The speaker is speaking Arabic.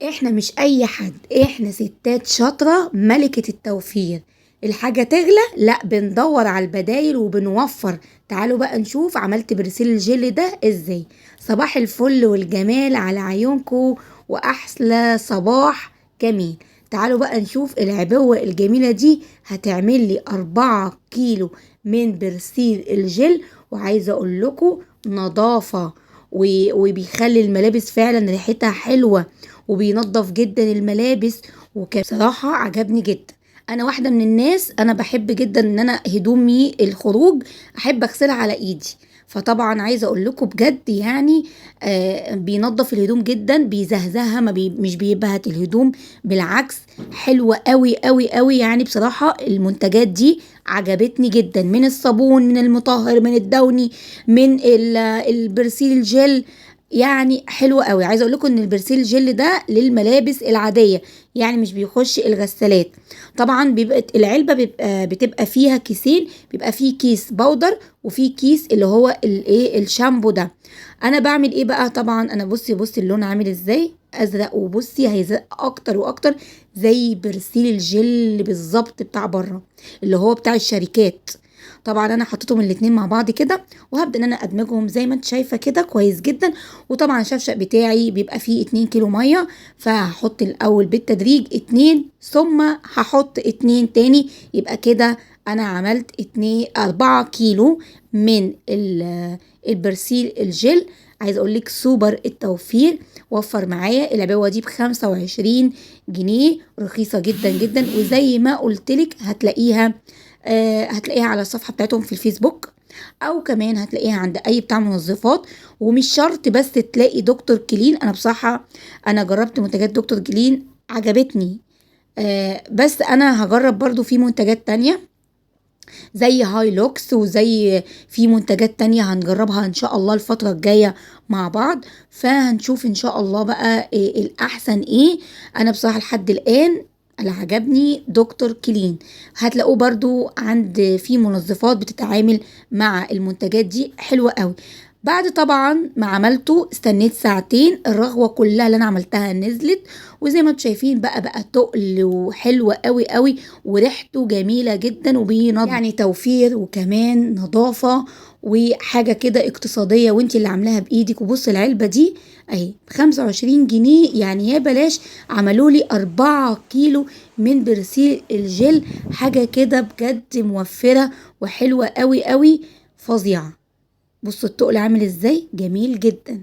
احنا مش اي حد، احنا ستات شاطرة ملكة التوفير. الحاجة تغلى لا بندور على البدايل وبنوفر. تعالوا بقى نشوف عملت برسيل الجل ده ازاي. صباح الفل والجمال على عيونكو، واحلى صباح جميل. تعالوا بقى نشوف العبوة الجميلة دي هتعمل لي 4 كيلو من برسيل الجل. وعايزة اقول لكم نظافة، وبيخلي الملابس فعلا ريحتها حلوة، وبينظف جدا الملابس. وكان بصراحة عجبني جدا. انا واحدة من الناس انا بحب جدا ان انا هدومي الخروج احب اغسلها على ايدي. فطبعا عايزة اقول لكم بجد يعني بينظف الهدوم جدا، بيزهزهها، ما بي مش بيبهت الهدوم، بالعكس حلوة قوي قوي قوي. يعني بصراحة المنتجات دي عجبتني جدا، من الصابون، من المطهر، من الدوني، من البرسيل جل. يعني حلو قوي. عايزه اقول لكم ان البرسيل جل ده للملابس العاديه، يعني مش بيخش الغسالات. طبعا بيبقى العلبه بتبقى فيها كيسين، بيبقى فيه كيس بودر وفي كيس اللي هو الايه الشامبو ده. انا بعمل ايه بقى؟ طبعا انا بصي اللون عامل ازاي، ازرق، وبصي هيزرق اكتر واكتر زي برسيل الجل بالظبط بتاع بره، اللي هو بتاع الشركات. طبعا انا حطيتهم الاتنين مع بعض كده، وهبدا ان انا ادمجهم زي ما انت شايفه كده كويس جدا. وطبعا الشفشق بتاعي بيبقى فيه 2 كيلو ميه، فهحط الاول بالتدريج 2 ثم هحط 2 تاني، يبقى كده انا عملت 4 كيلو من البرسيل الجل. عايز اقول لك سوبر التوفير، وفر معايا العبوه دي ب25 جنيه، رخيصه جدا جدا. وزي ما قلت لك هتلاقيها على الصفحه بتاعتهم في الفيسبوك، او كمان هتلاقيها عند اي بتاع منظفات. ومش شرط بس تلاقي دكتور كلين، انا بصراحه انا جربت منتجات دكتور كلين عجبتني. بس انا هجرب برضو في منتجات تانية زي هاي لوكس، وزي في منتجات تانية هنجربها ان شاء الله الفترة الجاية مع بعض. فهنشوف ان شاء الله بقى إيه الاحسن ايه. انا بصراحة لحد الان اللي عجبني دكتور كلين. هتلاقوه برضو عند في منظفات بتتعامل مع المنتجات دي حلوة قوي. بعد طبعا ما عملته استنيت ساعتين، الرغوة كلها اللي انا عملتها نزلت. وزي ما انتم شايفين بقى تقل وحلوة قوي قوي، وريحته جميلة جدا، وبينضف يعني توفير وكمان نظافة وحاجة كده اقتصادية، وانت اللي عاملاها بايدك. وبص العلبة دي اهي ب25 جنيه، يعني يا بلاش. عملوا لي 4 كيلو من برسيل الجل، حاجة كده بجد موفرة وحلوة قوي قوي، فظيعة. بصوا التقل عامل ازاي، جميل جدا.